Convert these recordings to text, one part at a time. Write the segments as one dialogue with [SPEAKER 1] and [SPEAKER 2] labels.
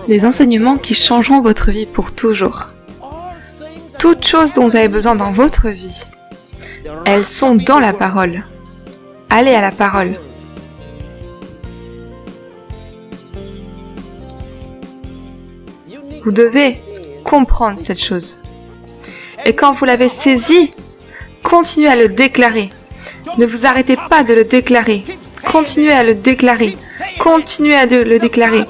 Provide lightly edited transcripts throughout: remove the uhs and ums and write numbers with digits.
[SPEAKER 1] Les enseignements qui changeront votre vie pour toujours. Toutes choses dont vous avez besoin dans votre vie, elles sont dans la parole. Allez à la parole. Vous devez comprendre cette chose. Et quand vous l'avez saisi, continuez à le déclarer. Ne vous arrêtez pas de le déclarer. Continuez à le déclarer. Continuez à le déclarer.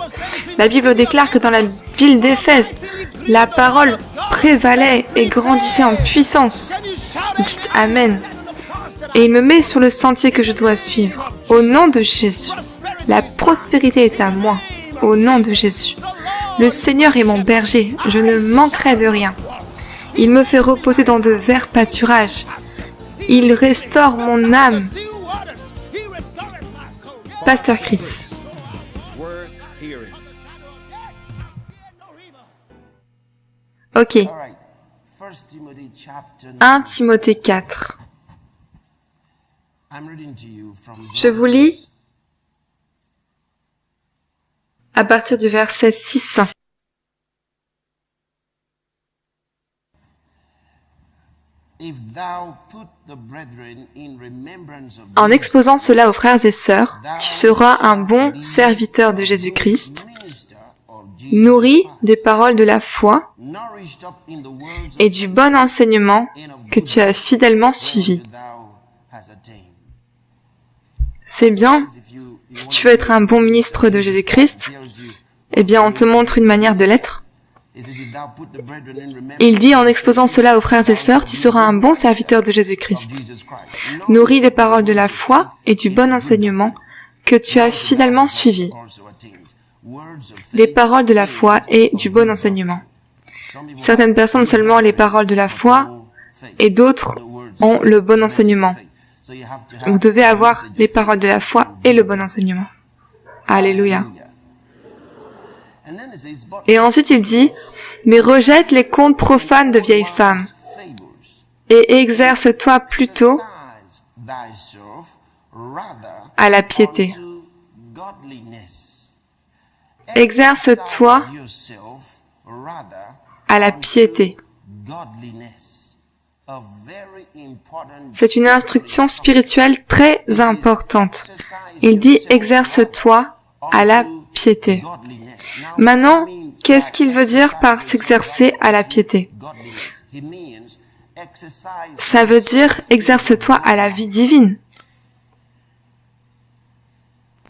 [SPEAKER 1] La Bible déclare que dans la ville d'Éphèse, la parole prévalait et grandissait en puissance. Dites Amen. Et il me met sur le sentier que je dois suivre. Au nom de Jésus. La prospérité est à moi. Au nom de Jésus. Le Seigneur est mon berger. Je ne manquerai de rien. Il me fait reposer dans de verts pâturages. Il restaure mon âme. Pasteur Chris. Ok. 1 Timothée 4. Je vous lis à partir du verset 6. En exposant cela aux frères et sœurs, tu seras un bon serviteur de Jésus-Christ, nourri des paroles de la foi et du bon enseignement que tu as fidèlement suivi. C'est bien, si tu veux être un bon ministre de Jésus-Christ, eh bien on te montre une manière de l'être. Il dit, en exposant cela aux frères et sœurs, tu seras un bon serviteur de Jésus-Christ, nourri des paroles de la foi et du bon enseignement que tu as fidèlement suivi. Les paroles de la foi et du bon enseignement. Certaines personnes ont seulement les paroles de la foi et d'autres ont le bon enseignement. Vous devez avoir les paroles de la foi et le bon enseignement. Alléluia. Et ensuite il dit, mais rejette les contes profanes de vieilles femmes et exerce-toi plutôt à la piété. Exerce-toi à la piété. C'est une instruction spirituelle très importante. Il dit, exerce-toi à la piété. Maintenant, qu'est-ce qu'il veut dire par s'exercer à la piété? Ça veut dire exerce-toi à la vie divine.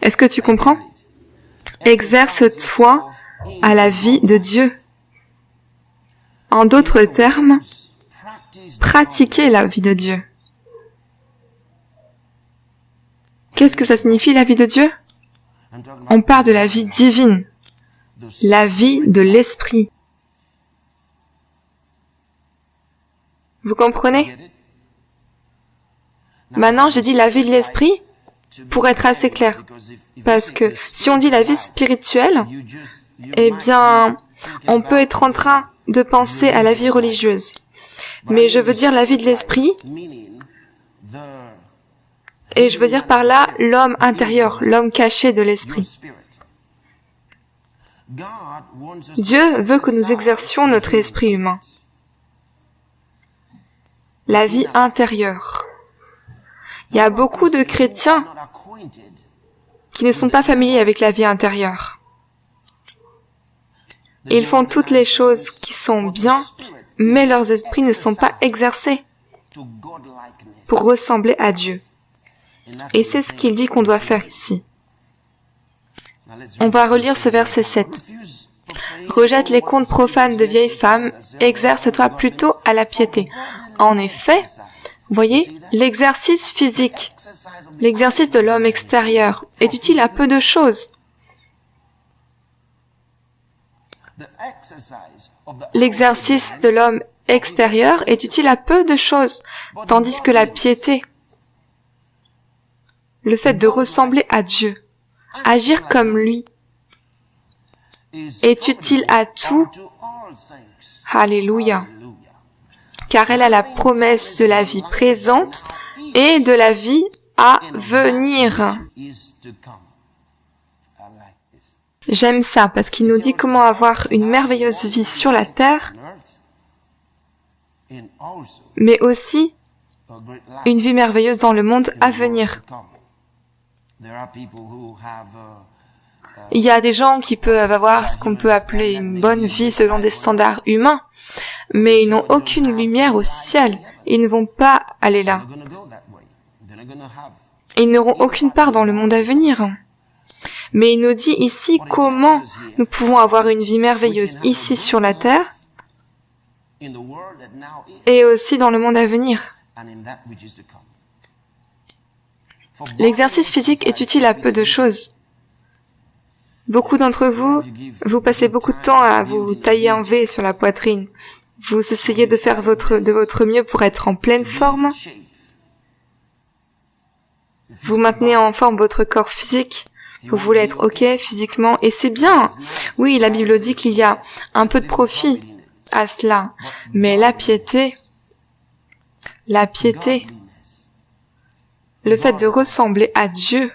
[SPEAKER 1] Est-ce que tu comprends? Exerce-toi à la vie de Dieu. En d'autres termes, pratiquer la vie de Dieu. Qu'est-ce que ça signifie la vie de Dieu? On parle de la vie divine, la vie de l'esprit. Vous comprenez? Maintenant, j'ai dit la vie de l'esprit pour être assez clair. Parce que si on dit la vie spirituelle, eh bien, on peut être en train de penser à la vie religieuse. Mais je veux dire la vie de l'esprit, et je veux dire par là l'homme intérieur, l'homme caché de l'esprit. Dieu veut que nous exercions notre esprit humain. La vie intérieure. Il y a beaucoup de chrétiens qui ne sont pas familiers avec la vie intérieure. Ils font toutes les choses qui sont bien, mais leurs esprits ne sont pas exercés pour ressembler à Dieu. Et c'est ce qu'il dit qu'on doit faire ici. On va relire ce verset 7. Rejette les contes profanes de vieilles femmes, exerce-toi plutôt à la piété. En effet, voyez, l'exercice physique, l'exercice de l'homme extérieur est utile à peu de choses. L'exercice de l'homme extérieur est utile à peu de choses, tandis que la piété, le fait de ressembler à Dieu, agir comme lui, est utile à tout. Alléluia. Car elle a la promesse de la vie présente et de la vie à venir. J'aime ça parce qu'il nous dit comment avoir une merveilleuse vie sur la terre, mais aussi une vie merveilleuse dans le monde à venir. Il y a des gens qui peuvent avoir ce qu'on peut appeler une bonne vie selon des standards humains, mais ils n'ont aucune lumière au ciel. Ils ne vont pas aller là. Ils n'auront aucune part dans le monde à venir. Mais il nous dit ici comment nous pouvons avoir une vie merveilleuse ici sur la terre et aussi dans le monde à venir. L'exercice physique est utile à peu de choses. Beaucoup d'entre vous, vous passez beaucoup de temps à vous tailler en V sur la poitrine. Vous essayez de faire de votre mieux pour être en pleine forme. Vous maintenez en forme votre corps physique. Vous voulez être OK physiquement, et c'est bien. Oui, la Bible dit qu'il y a un peu de profit à cela. Mais la piété, le fait de ressembler à Dieu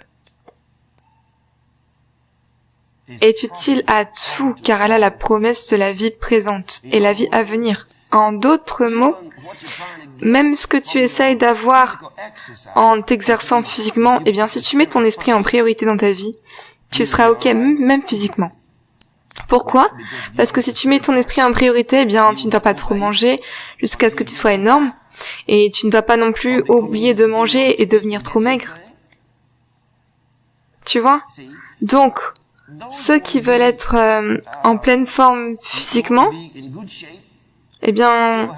[SPEAKER 1] est utile à tout, car elle a la promesse de la vie présente et la vie à venir. En d'autres mots, même ce que tu essayes d'avoir en t'exerçant physiquement, eh bien, si tu mets ton esprit en priorité dans ta vie, tu seras OK, même physiquement. Pourquoi? Parce que si tu mets ton esprit en priorité, eh bien, tu ne vas pas trop manger jusqu'à ce que tu sois énorme, et tu ne vas pas non plus oublier de manger et devenir trop maigre. Tu vois? Donc, ceux qui veulent être en pleine forme physiquement, eh bien,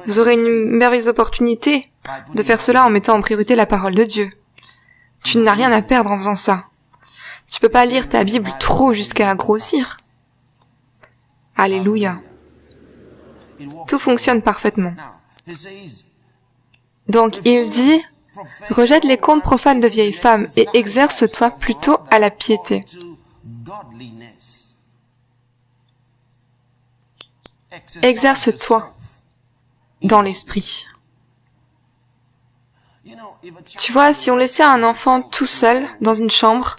[SPEAKER 1] vous aurez une merveilleuse opportunité de faire cela en mettant en priorité la parole de Dieu. Tu n'as rien à perdre en faisant ça. Tu peux pas lire ta Bible trop jusqu'à grossir. Alléluia. Tout fonctionne parfaitement. Donc, il dit, rejette les contes profanes de vieilles femmes et exerce-toi plutôt à la piété. Exerce-toi dans l'esprit. Tu vois, si on laissait un enfant tout seul dans une chambre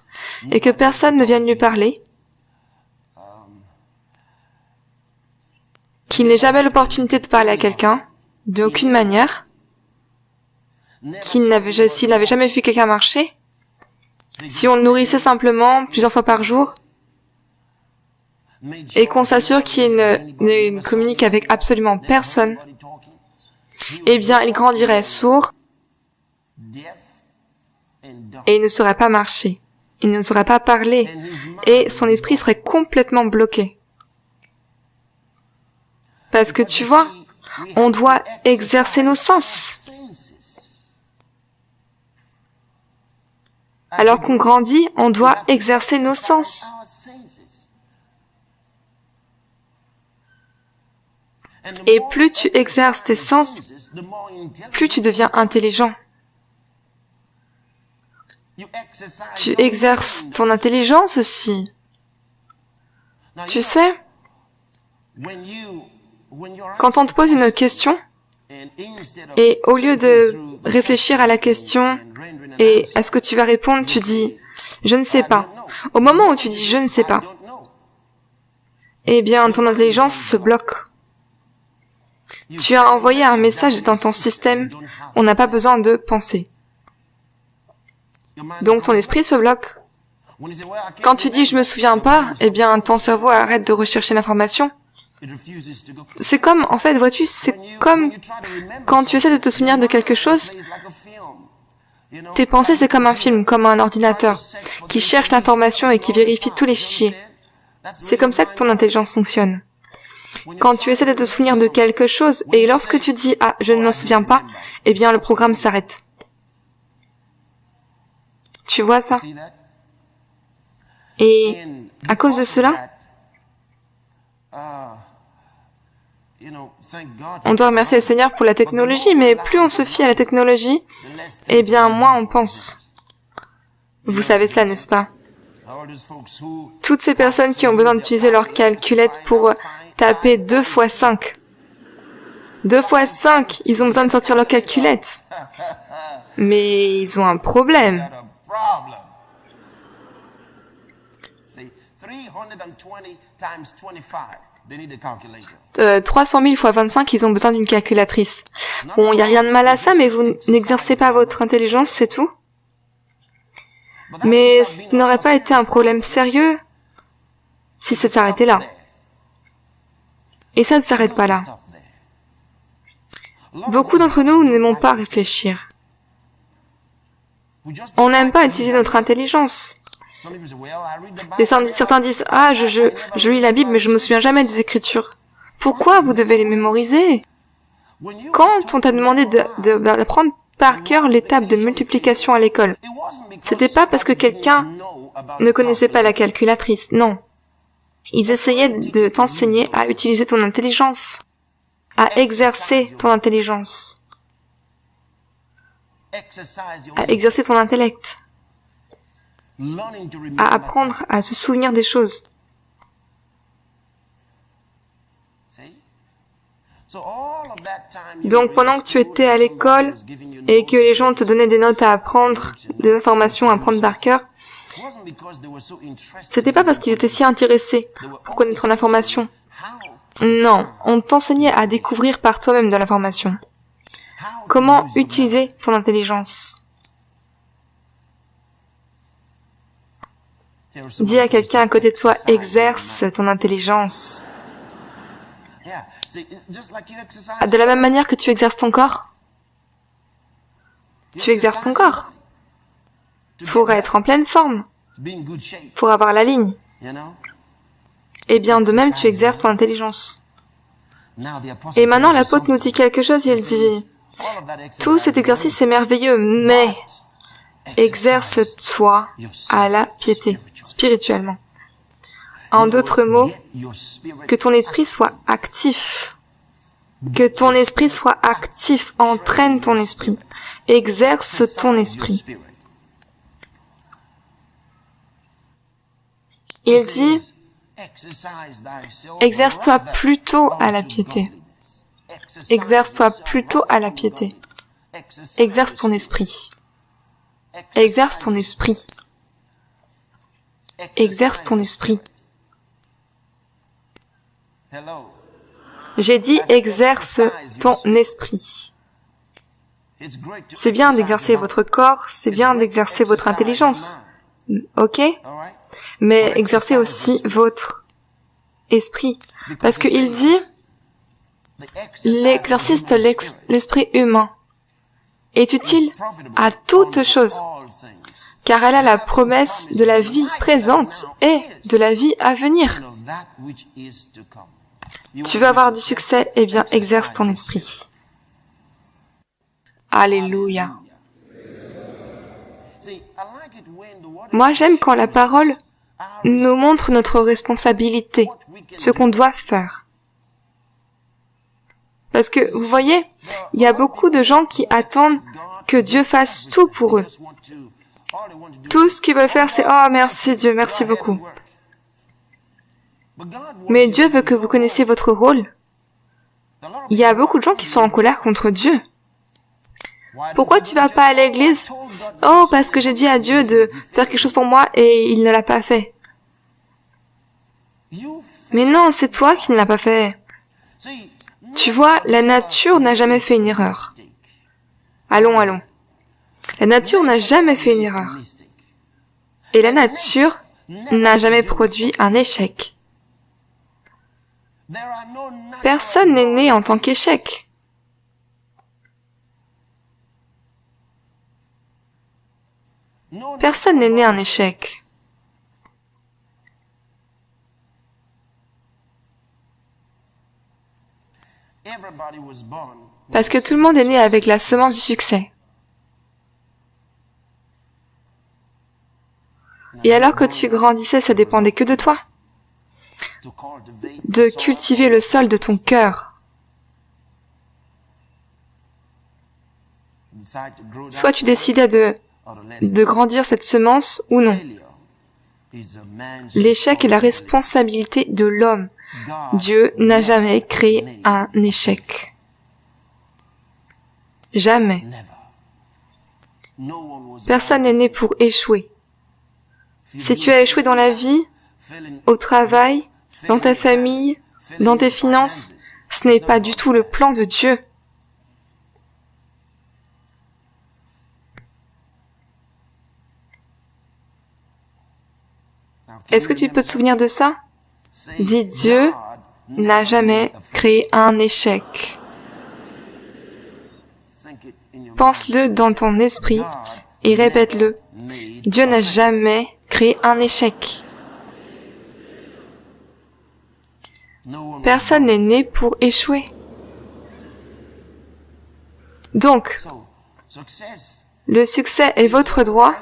[SPEAKER 1] et que personne ne vienne lui parler, qu'il n'ait jamais l'opportunité de parler à quelqu'un, d'aucune manière, s'il n'avait jamais vu quelqu'un marcher, si on le nourrissait simplement plusieurs fois par jour, et qu'on s'assure qu'il ne communique avec absolument personne, eh bien, il grandirait sourd et il ne saurait pas marcher, il ne saurait pas parler, et son esprit serait complètement bloqué. Parce que tu vois, on doit exercer nos sens. Alors qu'on grandit, on doit exercer nos sens. Et plus tu exerces tes sens, plus tu deviens intelligent. Tu exerces ton intelligence aussi. Tu sais, quand on te pose une question, et au lieu de réfléchir à la question et à ce que tu vas répondre, tu dis « je ne sais pas ». Au moment où tu dis « je ne sais pas », eh bien, ton intelligence se bloque. Tu as envoyé un message dans ton système, on n'a pas besoin de penser. Donc ton esprit se bloque. Quand tu dis « je me souviens pas », eh bien, ton cerveau arrête de rechercher l'information. C'est comme, en fait, vois-tu, c'est comme quand tu essaies de te souvenir de quelque chose, tes pensées, c'est comme un film, comme un ordinateur, qui cherche l'information et qui vérifie tous les fichiers. C'est comme ça que ton intelligence fonctionne. Quand tu essaies de te souvenir de quelque chose, et lorsque tu dis « ah, je ne m'en souviens pas », eh bien, le programme s'arrête. Tu vois ça? Et à cause de cela, on doit remercier le Seigneur pour la technologie, mais plus on se fie à la technologie, eh bien, moins on pense. Vous savez cela, n'est-ce pas? Toutes ces personnes qui ont besoin d'utiliser leur calculette pour taper 2 fois 5. 2 fois 5, ils ont besoin de sortir leur calculette. Mais ils ont un problème. 300 000 fois 25, ils ont besoin d'une calculatrice. Bon, il n'y a rien de mal à ça, mais vous n'exercez pas votre intelligence, c'est tout. Mais ce n'aurait pas été un problème sérieux si ça s'arrêtait là. Et ça ne s'arrête pas là. Beaucoup d'entre nous n'aimons pas réfléchir. On n'aime pas utiliser notre intelligence. Et certains disent, « Ah, je lis la Bible, mais je me souviens jamais des Écritures. » Pourquoi vous devez les mémoriser? Quand on t'a demandé d'apprendre par cœur l'étape de multiplication à l'école, c'était pas parce que quelqu'un ne connaissait pas la calculatrice, non. Ils essayaient de t'enseigner à utiliser ton intelligence, à exercer ton intelligence, à exercer ton intellect, à apprendre à se souvenir des choses. Donc pendant que tu étais à l'école et que les gens te donnaient des notes à apprendre, des informations à apprendre par cœur, c'était pas parce qu'ils étaient si intéressés pour connaître l'information. Non, on t'enseignait à découvrir par toi-même de l'information. Comment utiliser ton intelligence? Dis à quelqu'un à côté de toi, exerce ton intelligence. De la même manière que tu exerces ton corps. Tu exerces ton corps pour être en pleine forme, pour avoir la ligne. Et bien de même, tu exerces ton intelligence. Et maintenant, l'apôtre nous dit quelque chose, il dit, tout cet exercice est merveilleux, mais exerce-toi à la piété, spirituellement. En d'autres mots, que ton esprit soit actif. Que ton esprit soit actif, entraîne ton esprit, exerce ton esprit. Il dit, exerce-toi plutôt à la piété. Exerce-toi plutôt à la piété. Exerce ton esprit. Exerce ton esprit. Exerce ton esprit. J'ai dit exerce ton esprit. C'est bien d'exercer votre corps, c'est bien d'exercer votre intelligence. Ok? Mais exercez aussi votre esprit. Parce qu'il dit, l'exercice de l'esprit humain est utile à toute chose, car elle a la promesse de la vie présente et de la vie à venir. Tu veux avoir du succès, eh bien, exerce ton esprit. Alléluia. Moi, j'aime quand la parole nous montre notre responsabilité, ce qu'on doit faire. Parce que, vous voyez, il y a beaucoup de gens qui attendent que Dieu fasse tout pour eux. Tout ce qu'ils veulent faire, c'est « Oh, merci Dieu, merci beaucoup ». Mais Dieu veut que vous connaissiez votre rôle. Il y a beaucoup de gens qui sont en colère contre Dieu. Pourquoi tu vas pas à l'église? Oh, parce que j'ai dit à Dieu de faire quelque chose pour moi et il ne l'a pas fait. Mais non, c'est toi qui ne l'as pas fait. Tu vois, la nature n'a jamais fait une erreur. Allons. La nature n'a jamais fait une erreur. Et la nature n'a jamais produit un échec. Personne n'est né en tant qu'échec. Personne n'est né un échec. Parce que tout le monde est né avec la semence du succès. Et alors que tu grandissais, ça dépendait que de toi. De cultiver le sol de ton cœur. Soit tu décidais de grandir cette semence ou non. L'échec est la responsabilité de l'homme. Dieu n'a jamais créé un échec. Jamais. Personne n'est né pour échouer. Si tu as échoué dans la vie, au travail, dans ta famille, dans tes finances, ce n'est pas du tout le plan de Dieu. Est-ce que tu peux te souvenir de ça? Dis, Dieu n'a jamais créé un échec. Pense-le dans ton esprit et répète-le. Dieu n'a jamais créé un échec. Personne n'est né pour échouer. Donc, le succès est votre droit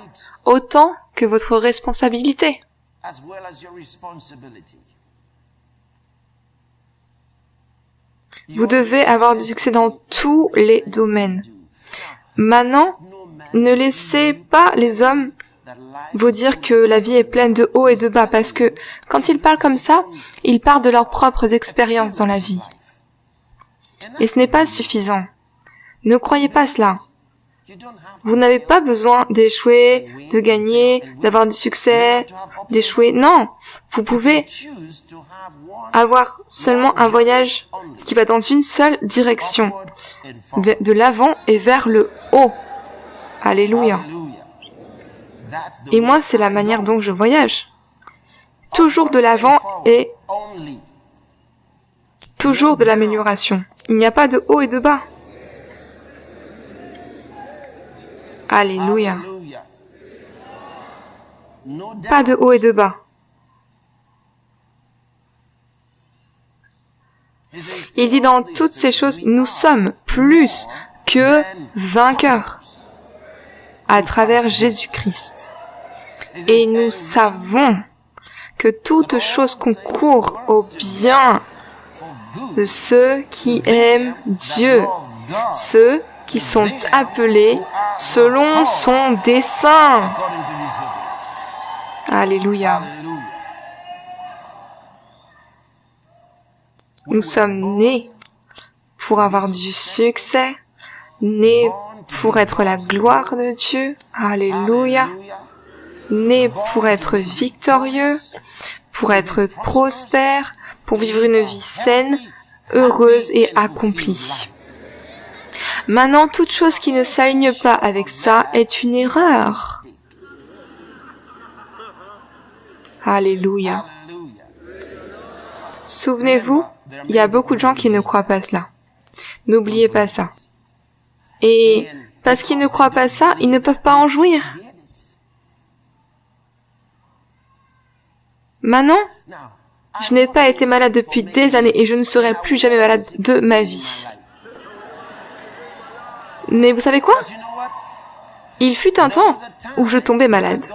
[SPEAKER 1] autant que votre responsabilité. Vous devez avoir du succès dans tous les domaines. Maintenant, ne laissez pas les hommes vous dire que la vie est pleine de hauts et de bas, parce que quand ils parlent comme ça, ils parlent de leurs propres expériences dans la vie. Et ce n'est pas suffisant. Ne croyez pas cela. Vous n'avez pas besoin d'échouer, de gagner, d'avoir du succès, d'échouer. Non, vous pouvez avoir seulement un voyage qui va dans une seule direction, de l'avant et vers le haut. Alléluia. Et moi, c'est la manière dont je voyage. Toujours de l'avant et toujours de l'amélioration. Il n'y a pas de haut et de bas. Alléluia. Pas de haut et de bas. Il dit dans toutes ces choses, nous sommes plus que vainqueurs à travers Jésus-Christ. Et nous savons que toute chose concourt au bien de ceux qui aiment Dieu, ceux qui sont appelés selon son dessein. Alléluia. Nous sommes nés pour avoir du succès, nés pour être la gloire de Dieu. Alléluia. Nés pour être victorieux, pour être prospères, pour vivre une vie saine, heureuse et accomplie. Maintenant, toute chose qui ne s'aligne pas avec ça est une erreur. Alléluia. Souvenez-vous, il y a beaucoup de gens qui ne croient pas cela. N'oubliez pas ça. Et parce qu'ils ne croient pas ça, ils ne peuvent pas en jouir. Maintenant, je n'ai pas été malade depuis des années et je ne serai plus jamais malade de ma vie. Mais vous savez quoi? Il fut un temps où je tombais malade.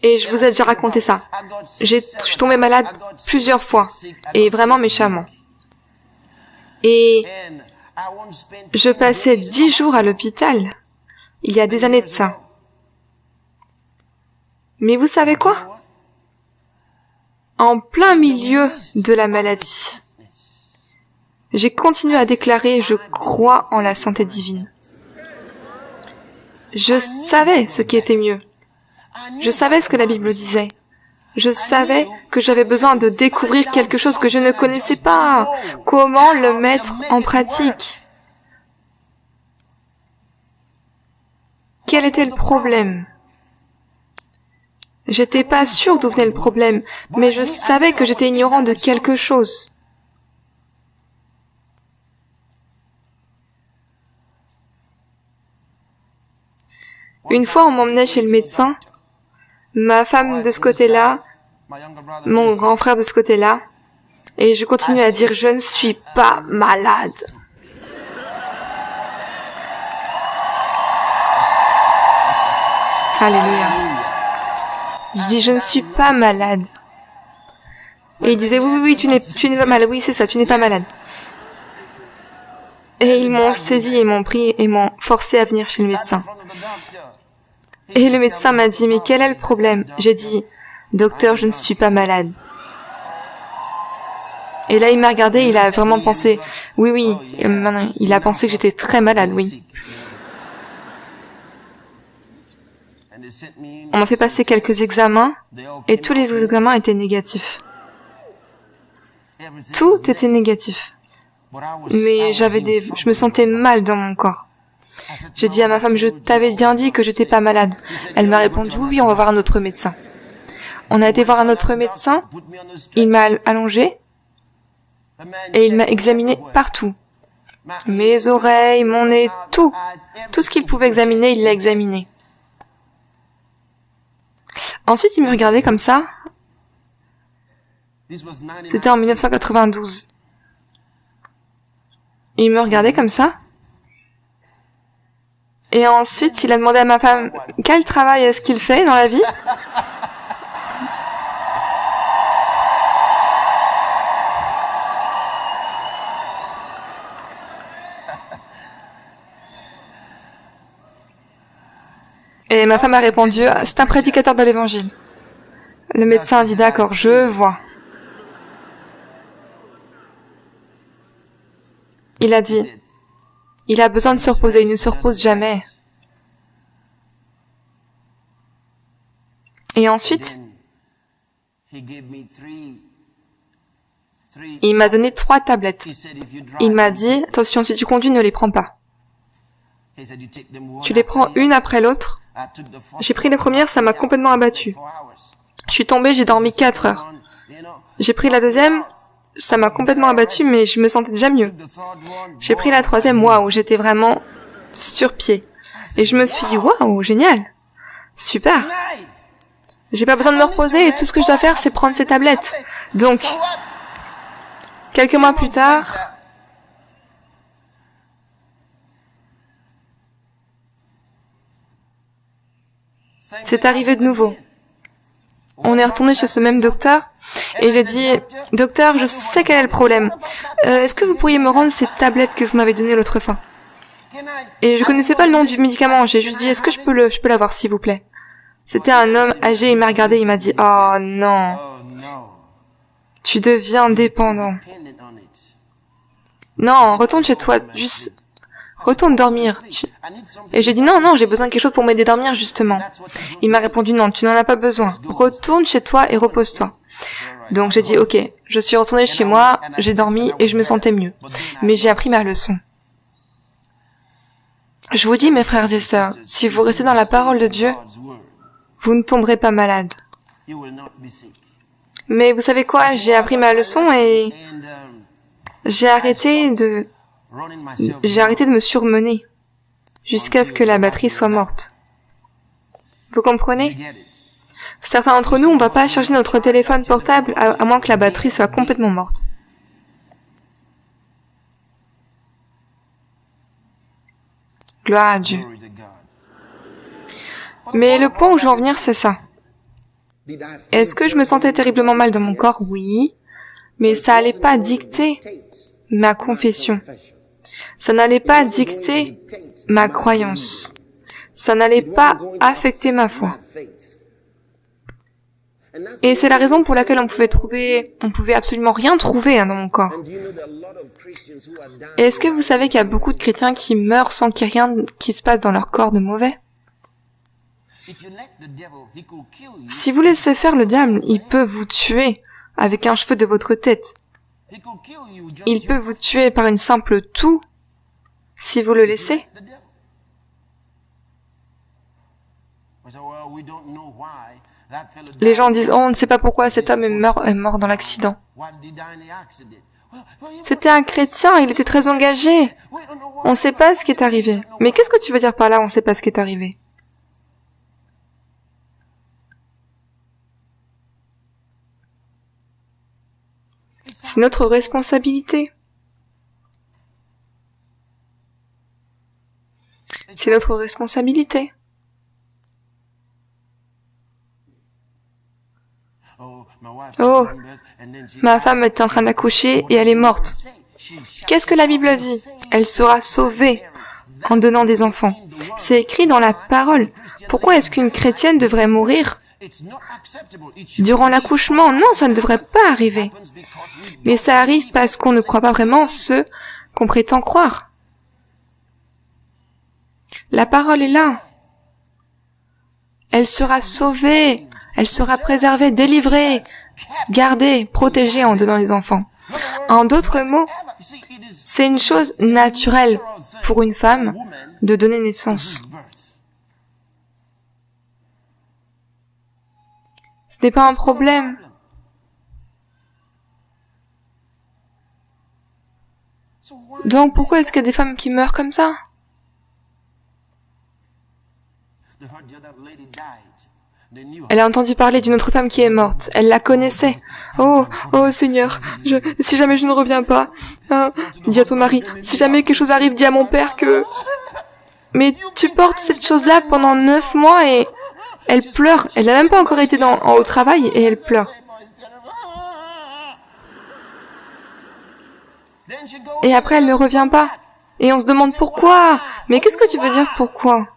[SPEAKER 1] Et je vous ai déjà raconté ça. Je suis tombée malade plusieurs fois, et vraiment méchamment. Et je passais 10 jours à l'hôpital, il y a des années de ça. Mais vous savez quoi? En plein milieu de la maladie, j'ai continué à déclarer « Je crois en la santé divine ». Je savais ce qui était mieux. Je savais ce que la Bible disait. Je savais que j'avais besoin de découvrir quelque chose que je ne connaissais pas. Comment le mettre en pratique? Quel était le problème? J'étais pas sûre d'où venait le problème, mais je savais que j'étais ignorant de quelque chose. Une fois, on m'emmenait chez le médecin, ma femme de ce côté-là, mon grand frère de ce côté-là, et je continuais à dire « Je ne suis pas malade ». Alléluia. Je dis « Je ne suis pas malade ». Et il disait « Oui, tu n'es pas malade. Oui, c'est ça, tu n'es pas malade ». Et ils m'ont saisi et m'ont pris et m'ont forcé à venir chez le médecin. Et le médecin m'a dit, mais quel est le problème? J'ai dit, docteur, je ne suis pas malade. Et là, il m'a regardé, il a vraiment pensé, oui, il a pensé que j'étais très malade, oui. On m'a fait passer quelques examens et tous les examens étaient négatifs. Tout était négatif. Mais je me sentais mal dans mon corps. J'ai dit à ma femme, je t'avais bien dit que j'étais pas malade. Elle m'a répondu, oui, on va voir un autre médecin. On a été voir un autre médecin, il m'a allongé et il m'a examiné partout. Mes oreilles, mon nez, tout. Tout ce qu'il pouvait examiner, il l'a examiné. Ensuite, il me regardait comme ça. C'était en 1992. Il me regardait comme ça. Et ensuite, il a demandé à ma femme, quel travail est-ce qu'il fait dans la vie? Et ma femme a répondu, c'est un prédicateur de l'évangile. Le médecin a dit, d'accord, je vois. Il a dit, il a besoin de se reposer, il ne se repose jamais. Et ensuite, il m'a donné 3 tablettes. Il m'a dit, attention, si tu conduis, ne les prends pas. Tu les prends une après l'autre. J'ai pris la première, ça m'a complètement abattu. Je suis tombée, j'ai dormi 4 heures. J'ai pris la deuxième, ça m'a complètement abattu, mais je me sentais déjà mieux. J'ai pris la troisième, waouh, j'étais vraiment sur pied. Et je me suis dit, waouh, génial, super. J'ai pas besoin de me reposer et tout ce que je dois faire, c'est prendre ces tablettes. Donc, quelques mois plus tard, c'est arrivé de nouveau. On est retourné chez ce même docteur et j'ai dit, docteur, je sais quel est le problème. Est-ce que vous pourriez me rendre ces tablettes que vous m'avez données l'autre fois? Et je connaissais pas le nom du médicament, j'ai juste dit, est-ce que je peux l'avoir s'il vous plaît? C'était un homme âgé, il m'a regardé, il m'a dit, oh non, tu deviens dépendant. Non, retourne chez toi, juste retourne dormir. Et j'ai dit non, j'ai besoin de quelque chose pour m'aider à dormir justement. Il m'a répondu non, tu n'en as pas besoin. Retourne chez toi et repose-toi. Donc j'ai dit ok, je suis retournée chez moi, j'ai dormi et je me sentais mieux. Mais j'ai appris ma leçon. Je vous dis mes frères et sœurs, si vous restez dans la parole de Dieu, vous ne tomberez pas malade. Mais vous savez quoi, j'ai appris ma leçon et j'ai arrêté de me surmener jusqu'à ce que la batterie soit morte. Vous comprenez? Certains d'entre nous, on ne va pas charger notre téléphone portable à moins que la batterie soit complètement morte. Gloire à Dieu. Mais le point où je veux en venir, c'est ça. Est-ce que je me sentais terriblement mal dans mon corps? Oui. Mais ça n'allait pas dicter ma confession. Ça n'allait pas dicter ma croyance. Ça n'allait pas affecter ma foi. Et c'est la raison pour laquelle on pouvait absolument rien trouver dans mon corps. Et est-ce que vous savez qu'il y a beaucoup de chrétiens qui meurent sans qu'il y ait rien qui se passe dans leur corps de mauvais? Si vous laissez faire le diable, il peut vous tuer avec un cheveu de votre tête. Il peut vous tuer par une simple toux si vous le laissez. Les gens disent « Oh, on ne sait pas pourquoi cet homme est mort dans l'accident. » C'était un chrétien, il était très engagé. On ne sait pas ce qui est arrivé. Mais qu'est-ce que tu veux dire par là, on ne sait pas ce qui est arrivé? C'est notre responsabilité. C'est notre responsabilité. Oh, ma femme est en train d'accoucher et elle est morte. Qu'est-ce que la Bible dit? Elle sera sauvée en donnant des enfants. C'est écrit dans la parole. Pourquoi est-ce qu'une chrétienne devrait mourir durant l'accouchement? Non, ça ne devrait pas arriver. Mais ça arrive parce qu'on ne croit pas vraiment ce qu'on prétend croire. La parole est là. elle sera sauvée, elle sera préservée, délivrée, gardée, protégée en donnant les enfants. En d'autres mots, c'est une chose naturelle pour une femme de donner naissance. Ce n'est pas un problème. Donc pourquoi est-ce qu'il y a des femmes qui meurent comme ça? Elle a entendu parler d'une autre femme qui est morte. Elle la connaissait. Oh, oh Seigneur, si jamais je ne reviens pas, dis à ton mari, si jamais quelque chose arrive, dis à mon père que... Mais tu portes cette chose-là pendant 9 mois et elle pleure. Elle n'a même pas encore été au travail et elle pleure. Et après, elle ne revient pas. Et on se demande pourquoi. Mais qu'est-ce que tu veux dire pourquoi?